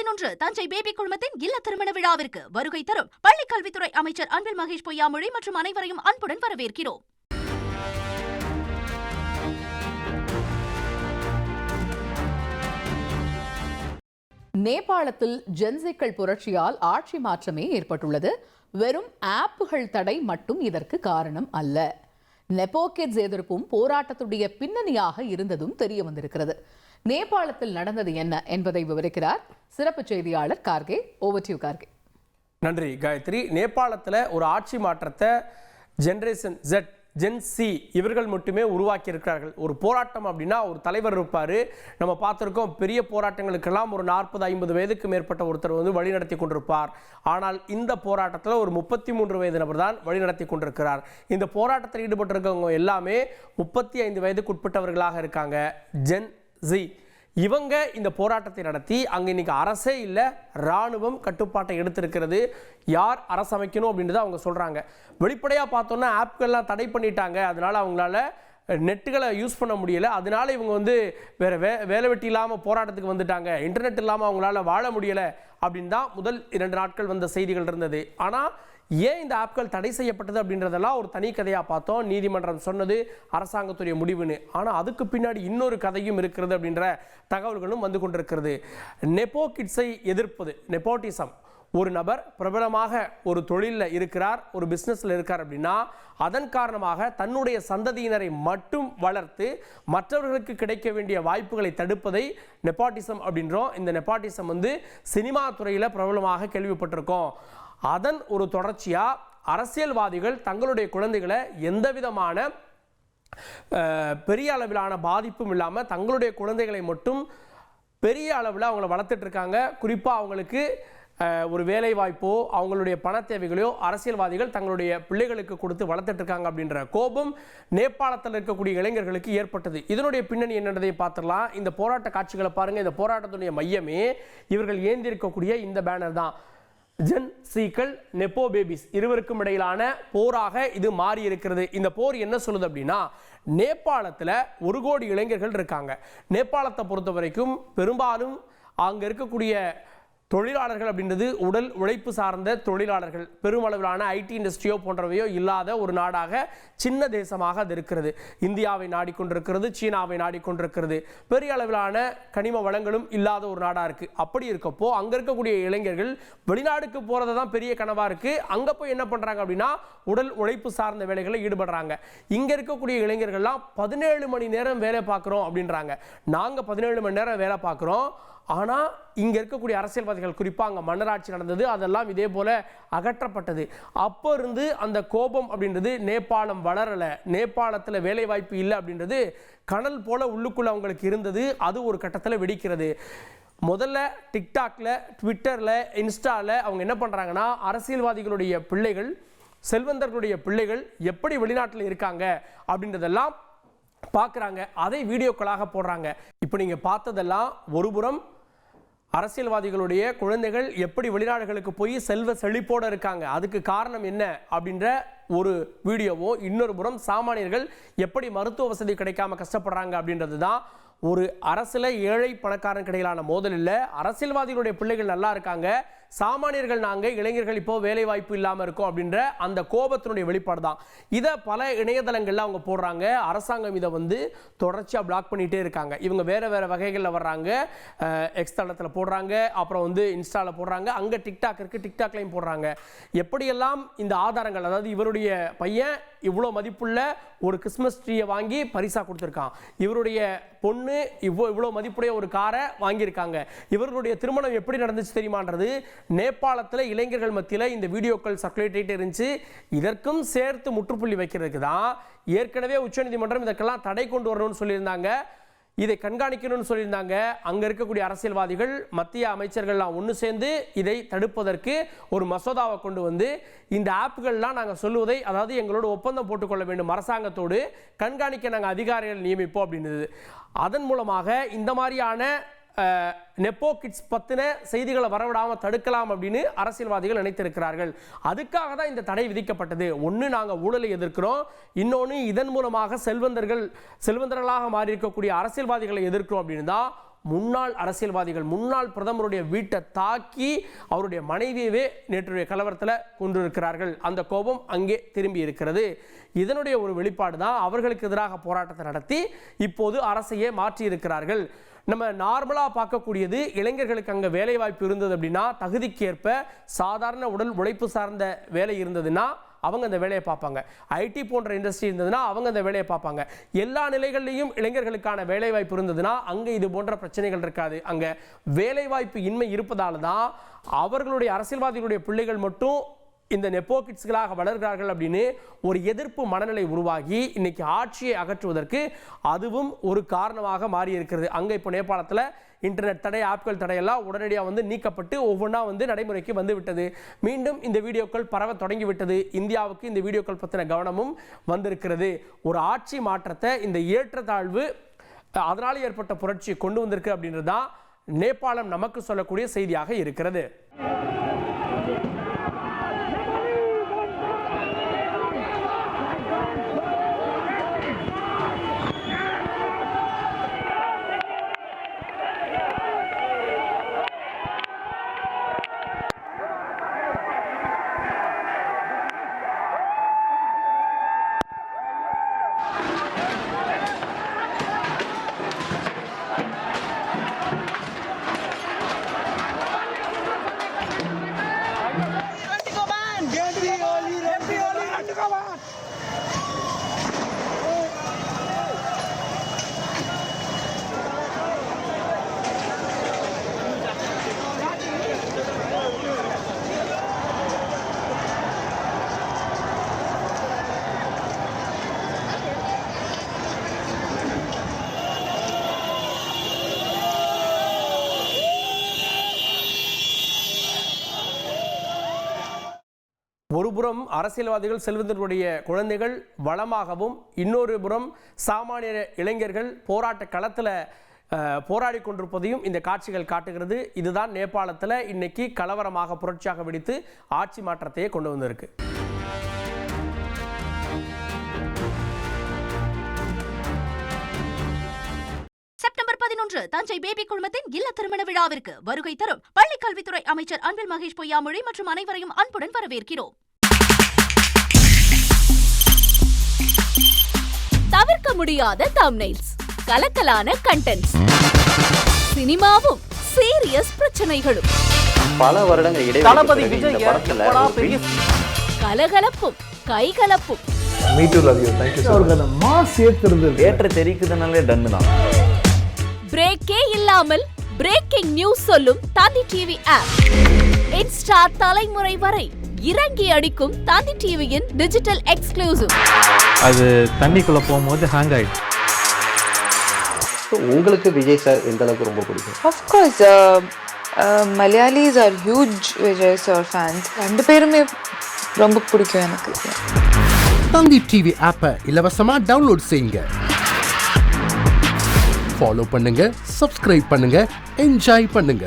11 Thanjai baby குழுமத்தின் இல்ல திருமண விழாவிற்கு வருகை தரும் பள்ளிக் கல்வித்துறை அமைச்சர் அன்பில் மகேஷ் பொய்யாமொழி மற்றும் அனைவரையும் அன்புடன் வரவேற்கிறோம். நேபாளத்தில் ஜென்சிக்கள் புரட்சியால் ஆட்சி மாற்றமே ஏற்பட்டுள்ளது. வெறும் ஆப்புகள் தடை மட்டும் இதற்கு காரணம் அல்ல. நெப்போ கிட்ஸ் எதிர்ப்பும் போராட்டத்துடைய பின்னணியாக இருந்ததும் தெரிய வந்திருக்கிறது. நேபாளத்தில் நடந்தது என்ன என்பதை விவரிக்கிறார் சிறப்பு செய்தியாளர் Kharge. Over to you Kharge. நன்றி காயத்ரி. நேபாளத்தில் ஒரு ஆட்சி மாற்றத்தை ஜென்ரேஷன் Z ஜென் சி இவர்கள் மட்டுமே உருவாக்கி இருக்கிறார்கள். ஒரு போராட்டம் அப்படின்னா ஒரு தலைவர் இருப்பார். நம்ம பார்த்துருக்கோம், பெரிய போராட்டங்களுக்கெல்லாம் ஒரு 40-50 வயதுக்கு மேற்பட்ட ஒருத்தர் வந்து வழிநடத்தி கொண்டிருப்பார். ஆனால் இந்த போராட்டத்தில் ஒரு 33 வயது நபர் தான் வழிநடத்தி கொண்டிருக்கிறார். இந்த போராட்டத்தில் ஈடுபட்டிருக்கவங்க எல்லாமே 35 வயதுக்கு உட்பட்டவர்களாக இருக்காங்க. ஜென் ஜி இவங்க இந்த போராட்டத்தை நடத்தி அங்கே இன்னைக்கு அரசே இல்லை, இராணுவம் கட்டுப்பாட்டை எடுத்திருக்கிறது. யார் அரசமைக்கணும் அப்படின்றத அவங்க சொல்கிறாங்க. வெளிப்படையாக பார்த்தோன்னா ஆப்கள்லாம் தடை பண்ணிட்டாங்க. அதனால் அவங்களால நெட்டுகளை யூஸ் பண்ண முடியலை. அதனால இவங்க வந்து வேறு வேலை வெட்டி இல்லாமல் போராட்டத்துக்கு வந்துட்டாங்க. இன்டர்நெட் இல்லாமல் அவங்களால வாழ முடியலை அப்படின்னு தான் முதல் 2 நாட்கள் வந்த செய்திகள் இருந்தது. ஆனால் ஏன் இந்த ஆப்கள் தடை செய்யப்பட்டது அப்படின்றதெல்லாம் ஒரு தனி கதையாக பார்த்தோம். நீதிமன்றம் சொன்னது அரசாங்கத்துடைய முடிவுன்னு. ஆனால் அதுக்கு பின்னாடி இன்னொரு கதையும் இருக்கிறது அப்படின்ற தகவல்களும் வந்து கொண்டிருக்கிறது. நெப்போ கிட்ஸை எதிர்ப்பது, நெப்போட்டிசம். ஒரு நபர் பிரபலமாக ஒரு தொழிலில் இருக்கிறார், ஒரு பிஸ்னஸில் இருக்கார் அப்படின்னா அதன் காரணமாக தன்னுடைய சந்ததியினரை மட்டும் வளர்த்து மற்றவர்களுக்கு கிடைக்க வேண்டிய வாய்ப்புகளை தடுப்பதை நெப்போட்டிசம் அப்படின்றோம். இந்த நெப்போட்டிசம் வந்து சினிமா துறையில் பிரபலமாக கேள்விப்பட்டிருக்கோம். அதன் ஒரு தொடர்ச்சியாக அரசியல்வாதிகள் தங்களுடைய குழந்தைகளை எந்த விதமான பெரிய அளவிலான பாதிப்பும் இல்லாமல் தங்களுடைய குழந்தைகளை மட்டும் பெரிய அளவில் அவங்கள வளர்த்துட்டு இருக்காங்க. குறிப்பாக அவங்களுக்கு ஒரு வேலை வாய்ப்போ அவங்களுடைய பண தேவைகளையோ அரசியல்வாதிகள் தங்களுடைய பிள்ளைகளுக்கு கொடுத்து வளர்த்துட்டு இருக்காங்க அப்படின்ற கோபம் நேபாளத்தில் இருக்கக்கூடிய இளைஞர்களுக்கு ஏற்பட்டது. இதனுடைய பின்னணி என்னன்றதை பார்த்துடலாம். இந்த போராட்ட காட்சிகளை பாருங்கள். இந்த போராட்டத்துடைய மையமே இவர்கள் ஏந்தி இருக்கக்கூடிய இந்த பேனர் தான். ஜென் சீக்கள் நெப்போ பேபிஸ் இருவருக்கும் இடையிலான போராக இது மாறி இருக்கிறது. இந்த போர் என்ன சொல்லுது அப்படின்னா, நேபாளத்தில் 1 கோடி இளைஞர்கள் இருக்காங்க. நேபாளத்தை பொறுத்த வரைக்கும் பெரும்பாலும் அங்கே இருக்கக்கூடிய தொழிலாளர்கள் அப்படின்றது உடல் உழைப்பு சார்ந்த தொழிலாளர்கள். பெருமளவிலான ஐடி இண்டஸ்ட்ரியோ போன்றவையோ இல்லாத ஒரு நாடாக, சின்ன தேசமாக அது இருக்கிறது. இந்தியாவை நாடிக்கொண்டிருக்கிறது, சீனாவை நாடிக்கொண்டிருக்கிறது. பெரிய அளவிலான கனிம வளங்களும் இல்லாத ஒரு நாடாக இருக்குது. அப்படி இருக்கப்போ அங்கே இருக்கக்கூடிய இளைஞர்கள் வெளிநாடுக்கு போகிறது தான் பெரிய கனவாக இருக்குது. அங்கே போய் என்ன பண்ணுறாங்க அப்படின்னா உடல் உழைப்பு சார்ந்த வேலைகளில் ஈடுபடுறாங்க. இங்கே இருக்கக்கூடிய இளைஞர்கள்லாம் 17 மணி நேரம் வேலை பார்க்குறோம் அப்படின்றாங்க. நாங்கள் 17 மணி நேரம் வேலை பார்க்குறோம். ஆனால் இங்கே இருக்கக்கூடிய அரசியல்வாதிகள், குறிப்பாக அங்கே மன்னராட்சி நடந்தது, அதெல்லாம் இதே போல் அகற்றப்பட்டது. அப்போ இருந்து அந்த கோபம் அப்படின்றது நேபாளம் வளரலை, நேபாளத்தில் வேலை வாய்ப்பு இல்லை அப்படின்றது கனல் போல் உள்ளுக்குள்ளே அவங்களுக்கு இருந்தது. அது ஒரு கட்டத்தில் வெடிக்கிறது. முதல்ல டிக்டாக்ல, ட்விட்டரில், இன்ஸ்டாவில் அவங்க என்ன பண்ணுறாங்கன்னா அரசியல்வாதிகளுடைய பிள்ளைகள், செல்வந்தர்களுடைய பிள்ளைகள் எப்படி வெளிநாட்டில் இருக்காங்க அப்படின்றதெல்லாம் பார்க்குறாங்க. அதை வீடியோக்களாக போடுறாங்க. இப்போ நீங்கள் பார்த்ததெல்லாம் ஒருபுறம் அரசியல்வாதிகளுடைய குழந்தைகள் எப்படி வெளிநாடுகளுக்கு போய் செல்வ செழிப்போடு இருக்காங்க, அதுக்கு காரணம் என்ன அப்படின்ற ஒரு வீடியோவோ, இன்னொரு புறம் சாமானியர்கள் எப்படி மருத்துவ வசதி கிடைக்காம கஷ்டப்படுறாங்க அப்படின்றது தான். ஒரு அரசில் ஏழை பணக்காரன் இடையிலான மோதல் இல்லை. அரசியல்வாதிகளுடைய பிள்ளைகள் நல்லா இருக்காங்க, சாமானியர்கள் நாங்கள் இளைஞர்கள் இப்போ வேலை வாய்ப்பு இல்லாமல் இருக்கோம் அப்படின்ற அந்த கோபத்தினுடைய வெளிப்பாடு தான். இதை பல இணையதளங்களில் அவங்க போடுறாங்க. அரசாங்கம் இதை வந்து தொடர்ச்சியாக பிளாக் பண்ணிகிட்டே இருக்காங்க. இவங்க வேறு வேறு வகைகளில் வர்றாங்க. எக்ஸ் தளத்தில் போடுறாங்க, அப்புறம் வந்து இன்ஸ்டாவில் போடுறாங்க, அங்கே டிக்டாக் இருக்குது, டிக்டாக்லையும் போடுறாங்க. எப்படியெல்லாம் இந்த ஆதாரங்கள், அதாவது இவருடைய பையன் இவ்வளோ மதிப்புள்ள ஒரு கிறிஸ்மஸ் ட்ரீயை வாங்கி பரிசாக கொடுத்துருக்கான், இவருடைய பொண்ணு இவ்வளோ மதிப்புடைய ஒரு காரை வாங்கியிருக்காங்க, இவர்களுடைய திருமணம் எப்படி நடந்துச்சு தெரியுமான்றது நேபாளத்தில் இளைஞர்கள் மத்தியில் இந்த வீடியோக்கள் சர்க்குலேட் ஆகிட்டே இருந்துச்சு. இதற்கும் சேர்த்து முற்றுப்புள்ளி வைக்கிறதுக்கு தான் ஏற்கனவே உச்சநீதிமன்றம் இதற்கெல்லாம் தடை கொண்டு வரணும்னு சொல்லியிருந்தாங்க. இதை கண்காணிக்கணும்னு சொல்லியிருந்தாங்க. அங்கே இருக்கக்கூடிய அரசியல்வாதிகள், மத்திய அமைச்சர்கள்லாம் ஒன்று சேர்ந்து இதை தடுப்பதற்கு ஒரு மசோதாவை கொண்டு வந்து இந்த ஆப்புகள்லாம் நாங்கள் சொல்லுவதை, அதாவது எங்களோட ஒப்பந்தம் போட்டுக்கொள்ள வேண்டும் அரசாங்கத்தோடு, கண்காணிக்க நாங்கள் அதிகாரிகள் நியமிப்போம் அப்படின்றது. அதன் மூலமாக இந்த மாதிரியான நெப்போ கிட்ஸ் பற்றின செய்திகளை வரவிடாமல் தடுக்கலாம் அப்படின்னு அரசியல்வாதிகள் நினைத்திருக்கிறார்கள். அதுக்காக தான் இந்த தடை விதிக்கப்பட்டது. ஒன்று, நாங்கள் ஊழலை எதிர்க்கிறோம், இன்னொன்று இதன் மூலமாக செல்வந்தர்களாக மாறி இருக்கக்கூடிய அரசியல்வாதிகளை எதிர்க்கிறோம் அப்படின்னு தான் முன்னாள் அரசியல்வாதிகள், முன்னாள் பிரதமருடைய வீட்டை தாக்கி அவருடைய மனைவியவே நேற்றைய கலவரத்தில் கொண்டிருக்கிறார்கள். அந்த கோபம் அங்கே திரும்பி இருக்கிறது. இதனுடைய ஒரு வெளிப்பாடு தான் அவர்களுக்கு எதிராக போராட்டத்தை நடத்தி இப்போது அரசையே மாற்றி இருக்கிறார்கள். நம்ம நார்மலாக பார்க்கக்கூடியது, இளைஞர்களுக்கு அங்கே வேலை வாய்ப்பு இருந்தது அப்படின்னா தகுதிக்கேற்ப சாதாரண உடல் உழைப்பு சார்ந்த வேலை இருந்ததுன்னா அவங்க அந்த வேலையை பார்ப்பாங்க. ஐடி போன்ற இண்டஸ்ட்ரி இருந்ததுன்னா அவங்க அந்த வேலையை பார்ப்பாங்க. எல்லா நிலைகளிலையும் இளைஞர்களுக்கான வேலை வாய்ப்பு இருந்ததுன்னா அங்கே இது போன்ற பிரச்சனைகள் இருக்காது. அங்கே வேலை வாய்ப்பு இன்மை இருப்பதால தான் அவர்களுடைய அரசியல்வாதிகளுடைய பிள்ளைகள் மட்டும் இந்த நெப்போ கிட்ஸ்களாக வளர்கிறார்கள் அப்படின்னு ஒரு எதிர்ப்பு மனநிலை உருவாகி இன்னைக்கு ஆட்சியை அகற்றுவதற்கு அதுவும் ஒரு காரணமாக மாறி இருக்கிறது. அங்கே இப்போ நேபாளத்தில் இன்டர்நெட் தடை, ஆப்கள் தடையெல்லாம் உடனடியாக நீக்கப்பட்டு ஒவ்வொன்றா நடைமுறைக்கு வந்து விட்டது. மீண்டும் இந்த வீடியோக்கள் பரவ தொடங்கிவிட்டது. இந்தியாவுக்கு இந்த வீடியோக்கள் பற்றின கவனமும் வந்திருக்கிறது. ஒரு ஆட்சி மாற்றத்தை இந்த ஏற்றத்தாழ்வு அதனால் ஏற்பட்ட புரட்சியை கொண்டு வந்திருக்கு அப்படின்றது தான் நேபாளம் நமக்கு சொல்லக்கூடிய செய்தியாக இருக்கிறது. ஒருபுறம் அரசியல்வாதிகள், செல்வந்தர்களுடைய குழந்தைகள் வளமாகவும், இன்னொரு புறம் சாமானிய இளைஞர்கள் போராட்ட களத்தில் போராடி கொண்டிருப்பதையும் இந்த காட்சிகள் காட்டுகிறது. இதுதான் நேபாளத்தில் இன்னைக்கு கலவரமாக புரட்சியாக வெடித்து ஆட்சி மாற்றத்தையே கொண்டு வந்திருக்கு. செப்டம்பர் 11 தஞ்சை பேபி குழுமத்தின் இல்ல திருமண விழாவிற்கு வருகை தரும் பள்ளிக் கல்வித்துறை அமைச்சர் அன்பில் மகேஷ் பொய்யாமொழி மற்றும் அனைவரையும் அன்புடன் வரவேற்கிறோம். தவிர்க்க முடியாத தம்ப்நெயில்ஸ், கலக்கலான கண்டென்ட்ஸ், சினிமாவும் சீரியஸ் பிரச்சனைகளும், பல வருடங்கள் இடைவெளி கலகலப்பும் கைகலப்பும், ஏற்ற தெரிக்குதுனாலே டன்னு தான். பிரேக்கே இல்லாமல் பிரேக்கிங் நியூஸ் சொல்லும் தந்தி டிவி ஆப். இன்ஸ்டா தலைமுறை வரை இறங்கி அடிக்கும் தந்தி டிவியின் டிஜிட்டல் எக்ஸ்க்ளூசிவ். அது தண்ணிக்குள்ள போகும்போது ஹேங் ஆயிடுச்சு. உங்களுக்கு விஜய் சார் எந்த அளவுக்கு ரொம்ப பிடிக்கும்? Of course, Malayalis are huge Vijay sir fans. ரெண்டு பேருமே ரொம்ப பிடிக்கும் எனக்கு. தந்தி டிவி ஆப்பை இலவசமா டவுன்லோட் செய்யுங்க. ஃபாலோ பண்ணுங்க, சப்ஸ்கிரைப் பண்ணுங்க, என்ஜாய் பண்ணுங்க.